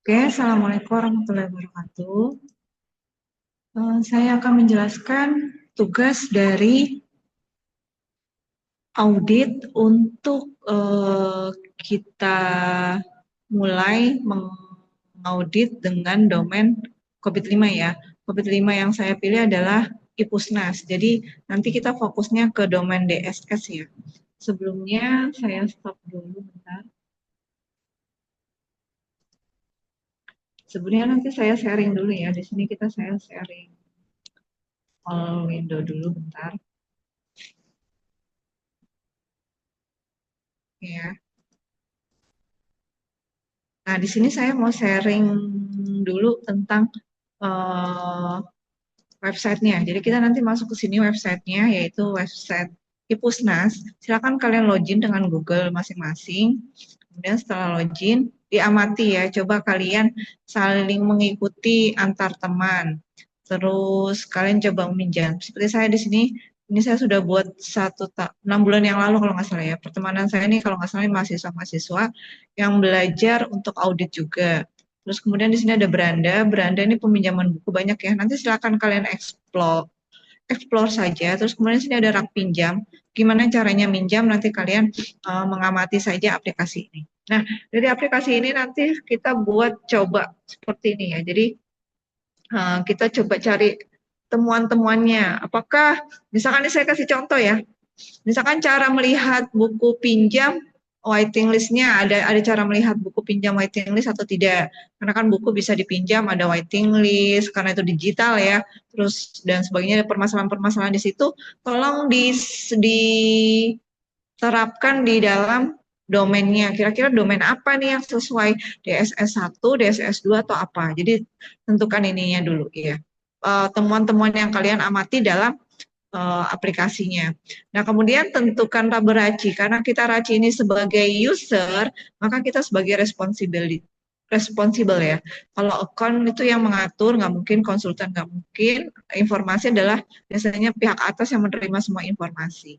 Oke, Assalamualaikum warahmatullahi wabarakatuh. Saya akan menjelaskan tugas dari audit untuk kita mulai mengaudit dengan domain COVID-5 ya. COVID-5 yang saya pilih adalah IPUSNAS. Jadi nanti kita fokusnya ke domain DSS ya. Sebelumnya saya stop dulu bentar. Sebenarnya nanti saya sharing dulu ya. Di sini saya sharing all window dulu bentar. Ya. Nah, di sini saya mau sharing dulu tentang uh, websitenya. Jadi kita nanti masuk ke sini websitenya, yaitu website Ipusnas. Silakan kalian login dengan Google masing-masing. Kemudian setelah login, diamati ya. Coba kalian saling mengikuti antar teman. Terus kalian coba meminjam. Seperti saya di sini, ini saya sudah buat 6 bulan yang lalu kalau nggak salah ya. Pertemanan saya ini kalau nggak salah ini mahasiswa-mahasiswa yang belajar untuk audit juga. Terus kemudian di sini ada beranda. Beranda ini peminjaman buku banyak ya. Nanti silakan kalian explore saja. Terus kemudian di sini ada rak pinjam. Gimana caranya minjam? Nanti kalian mengamati saja aplikasi ini. Nah, dari aplikasi ini nanti kita buat coba seperti ini ya. Jadi kita coba cari temuan-temuannya. Apakah, misalkan ini saya kasih contoh ya, misalkan cara melihat buku pinjam waiting list-nya, ada cara melihat buku pinjam waiting list atau tidak. Karena kan buku bisa dipinjam, ada waiting list, karena itu digital ya, terus dan sebagainya, ada permasalahan-permasalahan di situ, tolong diterapkan di dalam domainnya. Kira-kira domain apa nih yang sesuai DSS 1, DSS 2 atau apa. Jadi tentukan ininya dulu ya. Temuan-temuan yang kalian amati dalam aplikasinya. Nah, kemudian tentukan raba raci. Karena kita raci ini sebagai user, maka kita sebagai responsible ya. Kalau account itu yang mengatur, nggak mungkin konsultan, nggak mungkin. Informasi adalah biasanya pihak atas yang menerima semua informasi.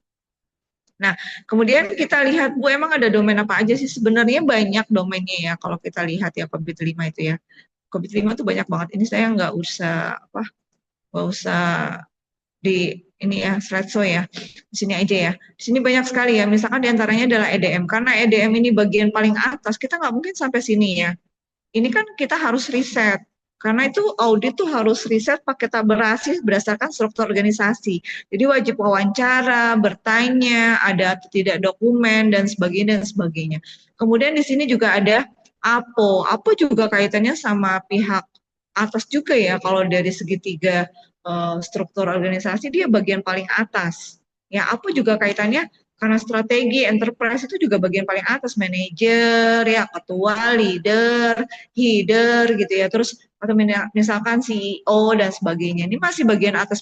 Nah, kemudian kita lihat, Bu, emang ada domain apa aja sih? Sebenarnya banyak domainnya ya, kalau kita lihat ya COVID-5 itu ya. COVID-5 itu banyak banget. Ini saya nggak usah di ini ya slideshow ya. Di sini aja ya. Di sini banyak sekali ya. Misalkan diantaranya adalah EDM. Karena EDM ini bagian paling atas, kita nggak mungkin sampai sini ya. Ini kan kita harus riset. Karena itu audit tuh harus riset pakai tabelasi berdasarkan struktur organisasi. Jadi wajib wawancara, bertanya, ada atau tidak dokumen dan sebagainya dan sebagainya. Kemudian di sini juga ada APO. APO juga kaitannya sama pihak atas juga ya. Kalau dari segitiga struktur organisasi dia bagian paling atas. Ya, APO juga kaitannya karena strategi enterprise itu juga bagian paling atas, manajer ya, ketua, leader, header gitu ya. Terus atau misalkan CEO dan sebagainya. Ini masih bagian atas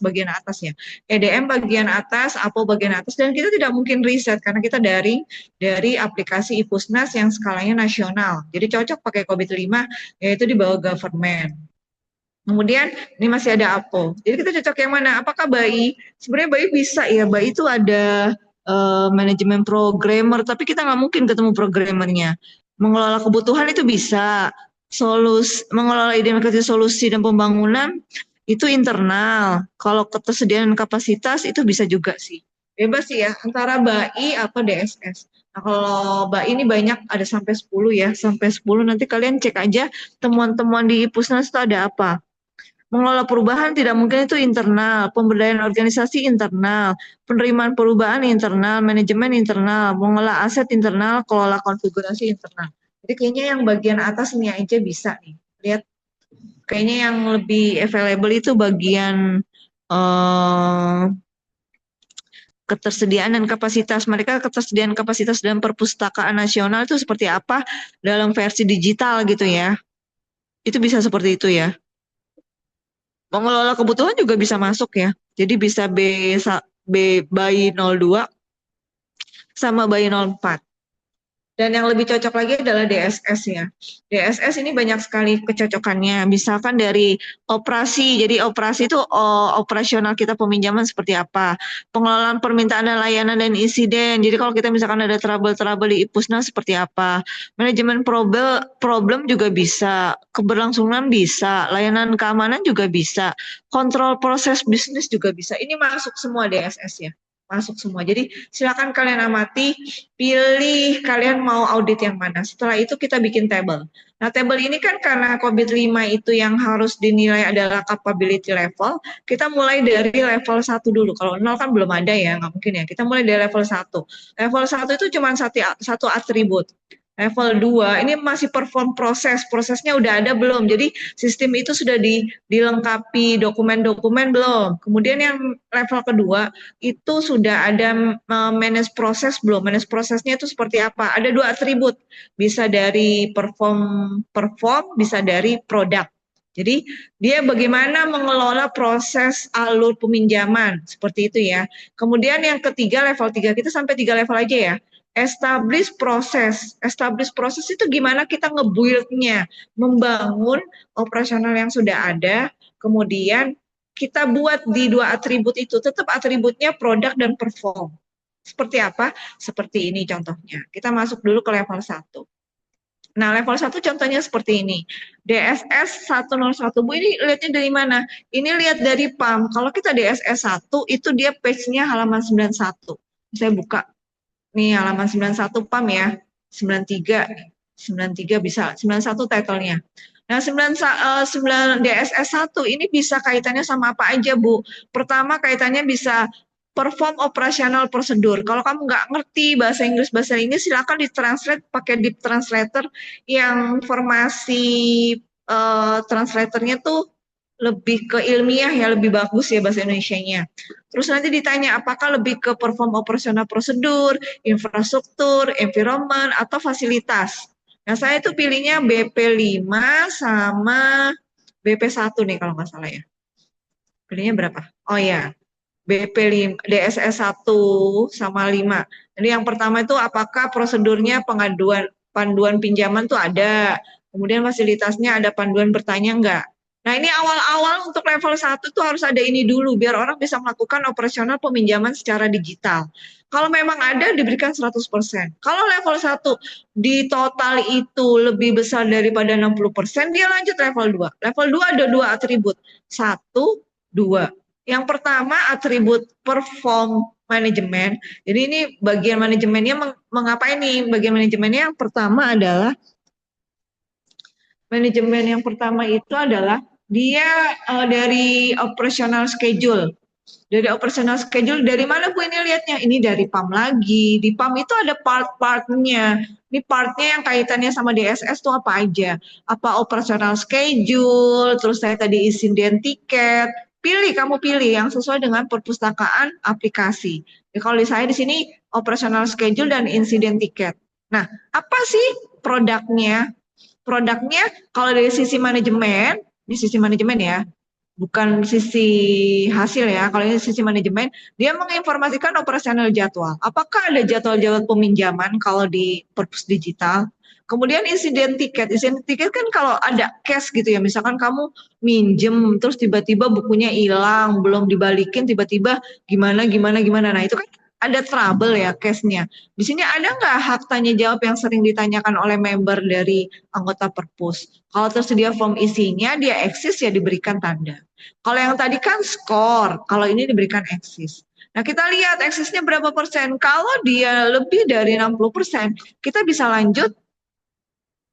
ya. EDM bagian atas, APO bagian atas, dan kita tidak mungkin riset karena kita dari aplikasi IPUSNAS yang skalanya nasional. Jadi cocok pakai COVID-5 yaitu di bawah government. Kemudian ini masih ada APO. Jadi kita cocok yang mana? Apakah BAI? Sebenarnya BAI bisa ya. BAI itu ada manajemen programmer, tapi kita nggak mungkin ketemu programmernya. Mengelola kebutuhan itu bisa. Mengelola identifikasi solusi dan pembangunan itu internal. Kalau ketersediaan kapasitas itu bisa juga sih. Bebas sih ya, antara BAI atau DSS. Nah, kalau BAI ini banyak, ada sampai 10 ya, sampai 10. Nanti kalian cek aja temuan-temuan di Ipusnas itu ada apa. Mengelola perubahan tidak mungkin itu internal, pemberdayaan organisasi internal, penerimaan perubahan internal, manajemen internal, mengelola aset internal, kelola konfigurasi internal. Jadi kayaknya yang bagian atas ini aja bisa nih. Lihat, kayaknya yang lebih available itu bagian eh, ketersediaan dan kapasitas. Mereka ketersediaan kapasitas dalam perpustakaan nasional itu seperti apa dalam versi digital gitu ya. Itu bisa seperti itu ya. Mengelola kebutuhan juga bisa masuk ya. Jadi bisa B BAI 02 sama BAI 04. Dan yang lebih cocok lagi adalah DSS ya. DSS ini banyak sekali kecocokannya. Misalkan dari operasi, jadi operasi itu operasional kita peminjaman seperti apa. Pengelolaan permintaan dan layanan dan insiden. Jadi kalau kita misalkan ada trouble-trouble di IPUSNA seperti apa. Manajemen problem juga bisa. Keberlangsungan bisa. Layanan keamanan juga bisa. Kontrol proses bisnis juga bisa. Ini masuk semua DSS ya. Masuk semua. Jadi silakan kalian amati, pilih kalian mau audit yang mana. Setelah itu kita bikin table. Nah, table ini kan karena COVID-5 itu yang harus dinilai adalah capability level, kita mulai dari level 1 dulu. Kalau 0 kan belum ada ya, nggak mungkin ya. Kita mulai dari level 1. Level 1 itu cuma satu atribut. Level 2 ini masih perform prosesnya udah ada belum? Jadi sistem itu sudah dilengkapi dokumen-dokumen belum? Kemudian yang level kedua itu sudah ada manage proses belum? Manage prosesnya itu seperti apa? Ada 2 atribut, bisa dari perform, bisa dari produk. Jadi dia bagaimana mengelola proses alur peminjaman, seperti itu ya. Kemudian yang ketiga, level 3, kita sampai 3 level aja ya. Establish proses. Establish proses itu gimana kita nge-build-nya, membangun operasional yang sudah ada, kemudian kita buat di 2 atribut itu, tetap atributnya produk dan perform. Seperti apa? Seperti ini contohnya. Kita masuk dulu ke level 1. Nah, level 1 contohnya seperti ini. DSS 101. Bu, ini lihatnya dari mana? Ini lihat dari PAM. Kalau kita DSS 1, itu dia page-nya halaman 91. Saya buka. Nih halaman 91 PAM ya. 93 bisa. 91 title-nya. Nah, 9 DSS 1 ini bisa kaitannya sama apa aja, Bu? Pertama, kaitannya bisa perform operasional prosedur. Kalau kamu nggak ngerti bahasa Inggris, silakan ditranslate pakai deep translator yang formasi translatornya tuh lebih ke ilmiah ya, lebih bagus ya bahasa Indonesianya. Terus nanti ditanya apakah lebih ke perform operasional prosedur, infrastruktur, environment, atau fasilitas. Nah, saya itu pilihnya BP5 sama BP1 nih kalau nggak salah ya. Pilihnya berapa? Oh ya, BP5, DSS 1 sama 5. Jadi yang pertama itu apakah prosedurnya panduan pinjaman tuh ada. Kemudian fasilitasnya ada panduan bertanya enggak. Nah, ini awal-awal untuk level 1 tuh harus ada ini dulu biar orang bisa melakukan operasional peminjaman secara digital. Kalau memang ada diberikan 100%. Kalau level 1 di total itu lebih besar daripada 60%, dia lanjut level 2. Level 2 ada 2 atribut. 1, 2. Yang pertama atribut perform manajemen. Jadi ini bagian manajemennya mengapa ini? Bagian manajemennya yang pertama adalah dia dari operational schedule. Dari operational schedule dari mana Bu ini lihatnya? Ini dari PAM lagi. Di PAM itu ada part-partnya. Ini partnya yang kaitannya sama DSS tuh apa aja? Apa operational schedule, terus saya tadi insiden tiket. Kamu pilih yang sesuai dengan perpustakaan aplikasi. Ya, kalau saya di sini operational schedule dan insiden tiket. Nah, apa sih produknya? Produknya kalau dari sisi manajemen, di sisi manajemen ya, bukan sisi hasil ya. Kalau ini sisi manajemen, dia menginformasikan operasional jadwal. Apakah ada jadwal-jadwal peminjaman kalau di Perpus Digital? Kemudian insiden tiket. Insiden tiket kan kalau ada cash gitu ya. Misalkan kamu minjem terus tiba-tiba bukunya hilang, belum dibalikin, tiba-tiba gimana. Nah, itu kan ada trouble ya case-nya. Di sini ada nggak hak tanya jawab yang sering ditanyakan oleh member dari anggota Perpus? Kalau tersedia form isinya, dia eksis ya diberikan tanda. Kalau yang tadi kan skor, kalau ini diberikan eksis. Nah, kita lihat eksisnya berapa persen. Kalau dia lebih dari 60%, kita bisa lanjut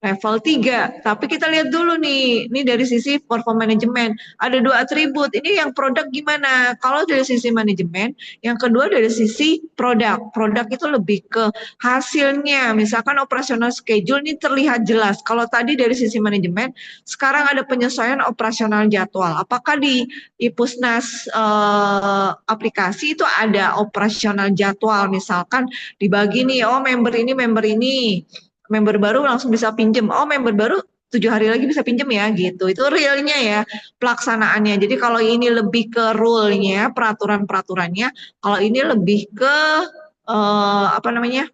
level 3. Tapi kita lihat dulu nih, ini dari sisi perform manajemen. Ada 2 atribut. Ini yang produk gimana? Kalau dari sisi manajemen, yang kedua dari sisi produk. Produk itu lebih ke hasilnya. Misalkan operasional schedule ini terlihat jelas. Kalau tadi dari sisi manajemen, sekarang ada penyesuaian operasional jadwal. Apakah di IPUSNAS aplikasi itu ada operasional jadwal? Misalkan dibagi nih, oh member ini. Member baru langsung bisa pinjem. Oh, member baru 7 hari lagi bisa pinjem ya gitu. Itu realnya ya pelaksanaannya. Jadi kalau ini lebih ke rule-nya, peraturan-peraturannya. Kalau ini lebih ke apa namanya?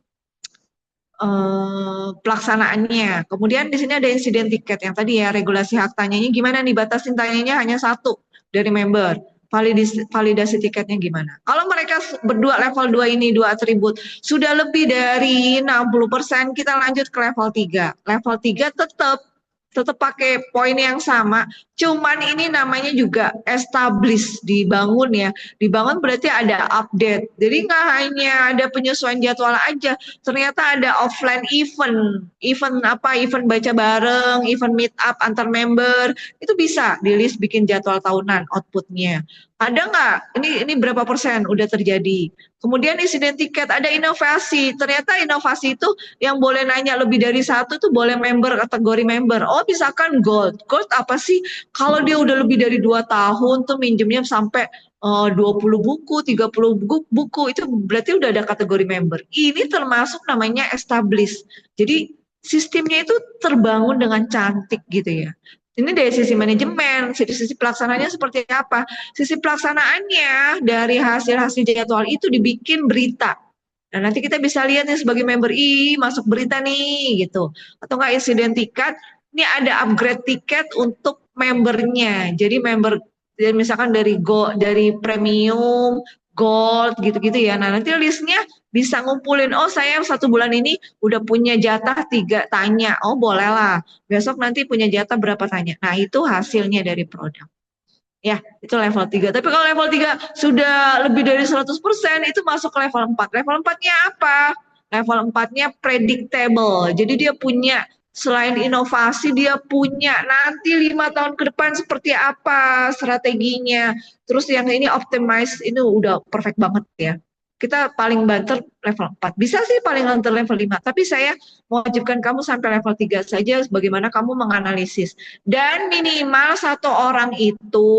pelaksanaannya. Kemudian di sini ada insiden tiket yang tadi ya, regulasi hak tanyanya gimana nih, batasin tanyanya hanya satu dari member. Validasi tiketnya gimana? Kalau mereka berdua level 2 ini, dua atribut, sudah lebih dari 60%, kita lanjut ke level 3. Level 3 tetap pakai poin yang sama, cuman ini namanya juga establish, dibangun ya. Dibangun berarti ada update. Jadi nggak hanya ada penyesuaian jadwal aja, ternyata ada offline event, event apa, event baca bareng, event meet up antar member, itu bisa di list bikin jadwal tahunan outputnya. Ada nggak? Ini berapa persen udah terjadi? Kemudian insiden tiket, ada inovasi. Ternyata inovasi itu yang boleh nanya lebih dari satu tuh boleh member, kategori member. Oh, misalkan gold. Gold apa sih? Kalau dia udah lebih dari 2 tahun tuh minjemnya sampai 20 buku, 30 buku, itu berarti udah ada kategori member. Ini termasuk namanya established. Jadi sistemnya itu terbangun dengan cantik gitu ya. Ini dari sisi manajemen, sisi pelaksananya seperti apa? Sisi pelaksanaannya dari hasil-hasil jadwal itu dibikin berita. Nah, nanti kita bisa lihat nih sebagai member, masuk berita nih gitu. Atau enggak insiden tiket, ini ada upgrade tiket untuk membernya. Jadi member misalkan dari premium, gold gitu-gitu ya. Nah, nanti listnya bisa ngumpulin, oh saya 1 bulan ini udah punya jatah 3 tanya. Oh, bolehlah. Besok nanti punya jatah berapa tanya. Nah, itu hasilnya dari produk. Ya, itu level 3. Tapi kalau level 3 sudah lebih dari 100%, itu masuk ke level 4. Level 4-nya apa? Level 4-nya predictable. Jadi dia punya, selain inovasi, dia punya nanti 5 tahun ke depan seperti apa strateginya. Terus yang ini optimize, ini udah perfect banget ya. Kita paling banter level 4. Bisa sih paling banter level 5, tapi saya mewajibkan kamu sampai level 3 saja bagaimana kamu menganalisis. Dan minimal satu orang itu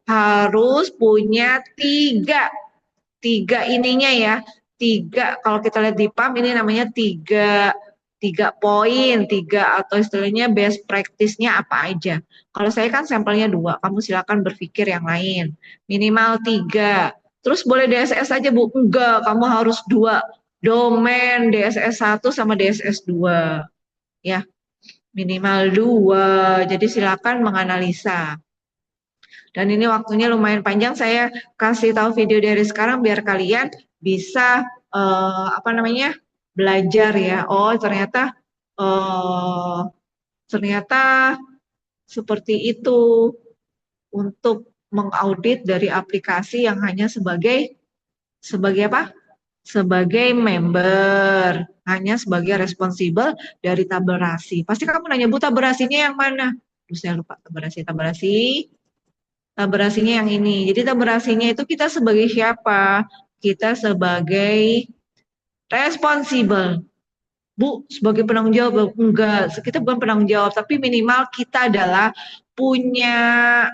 harus punya tiga ininya ya, tiga. Kalau kita lihat di PAM ini namanya tiga poin, tiga atau istilahnya best practice-nya apa aja. Kalau saya kan sampelnya 2, kamu silakan berpikir yang lain. Minimal 3. Terus boleh DSS saja Bu? Enggak, kamu harus 2 domain, DSS 1 sama DSS 2. Ya, minimal 2. Jadi silakan menganalisa. Dan ini waktunya lumayan panjang, saya kasih tahu video dari sekarang biar kalian bisa apa namanya, belajar ya. Oh, ternyata seperti itu untuk mengaudit dari aplikasi yang hanya sebagai apa? Sebagai member, hanya sebagai responsibel dari tabelasi. Pasti kamu nanya, Bu, tabelasinya yang mana? Terus saya lupa tabelasinya yang ini. Jadi tabelasinya itu kita sebagai siapa? Kita sebagai responsibel. Bu, sebagai penanggung jawab, enggak, kita bukan penanggung jawab, tapi minimal kita adalah punya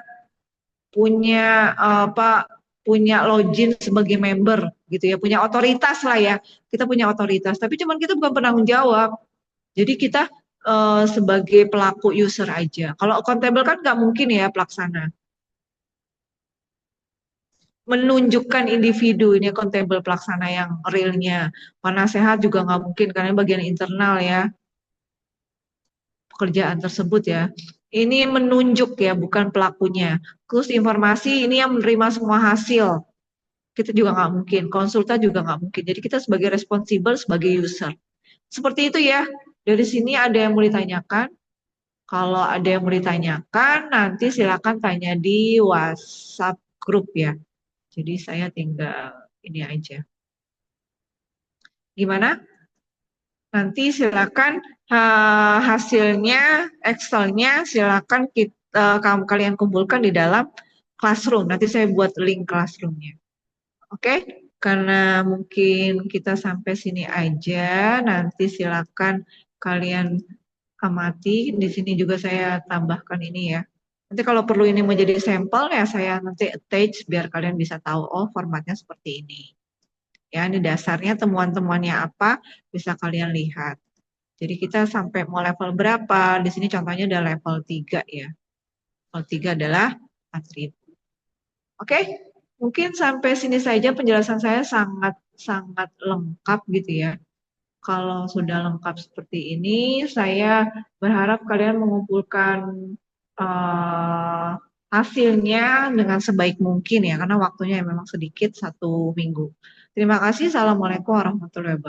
punya apa punya login sebagai member gitu ya, punya otoritas lah ya. Kita punya otoritas, tapi cuman kita bukan penanggung jawab. Jadi kita sebagai pelaku user aja. Kalau akuntabel kan nggak mungkin ya pelaksana. Menunjukkan individu, ini akuntabel pelaksana yang realnya. Penasehat juga nggak mungkin karena bagian internal ya pekerjaan tersebut ya. Ini menunjuk ya, bukan pelakunya. Terus informasi ini yang menerima semua hasil. Kita juga nggak mungkin. Konsultan juga nggak mungkin. Jadi kita sebagai responsibel, sebagai user. Seperti itu ya. Dari sini ada yang mau ditanyakan? Kalau ada yang mau ditanyakan, nanti silakan tanya di WhatsApp grup ya. Jadi saya tinggal ini aja. Gimana? Nanti silakan hasilnya, Excel-nya silakan kalian kumpulkan di dalam Classroom. Nanti saya buat link Classroom-nya. Oke? Karena mungkin kita sampai sini aja. Nanti silakan kalian amati. Di sini juga saya tambahkan ini ya. Nanti kalau perlu ini menjadi sampel ya saya nanti attach biar kalian bisa tahu, oh formatnya seperti ini. Ya, ini dasarnya temuan-temuannya apa bisa kalian lihat. Jadi kita sampai mau level berapa? Di sini contohnya ada level 3 ya. Level 3 adalah atribut. Oke, mungkin sampai sini saja penjelasan saya sangat sangat lengkap gitu ya. Kalau sudah lengkap seperti ini, saya berharap kalian mengumpulkan eh, hasilnya dengan sebaik mungkin ya, karena waktunya memang sedikit 1 minggu. Terima kasih. Assalamualaikum warahmatullahi wabarakatuh.